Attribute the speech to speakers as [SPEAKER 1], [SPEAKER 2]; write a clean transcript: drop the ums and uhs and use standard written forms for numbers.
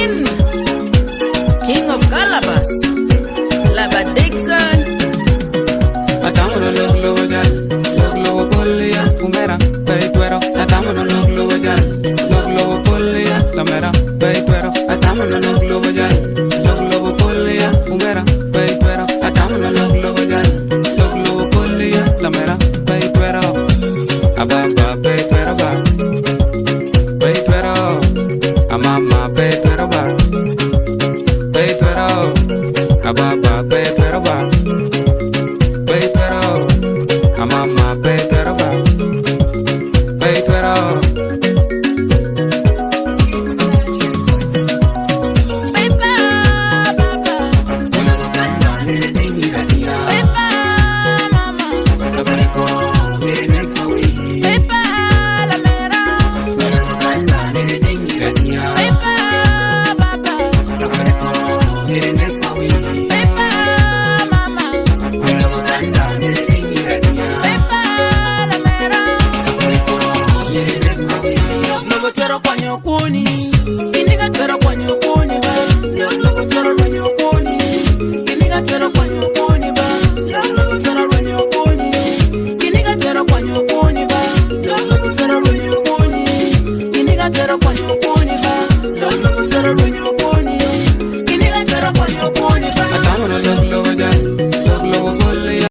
[SPEAKER 1] King, King of Calabas, Laba Dixon.
[SPEAKER 2] Atámonos los globos ya, los globos polilla, humera, peituero. Atámonos los globos ya, los globos polilla, la mera, peituero. Atámonos los globos ya, los globos polilla, humera, peituero. Atámonos los globos ya, los globos polilla, la mera, peituero. Ababa.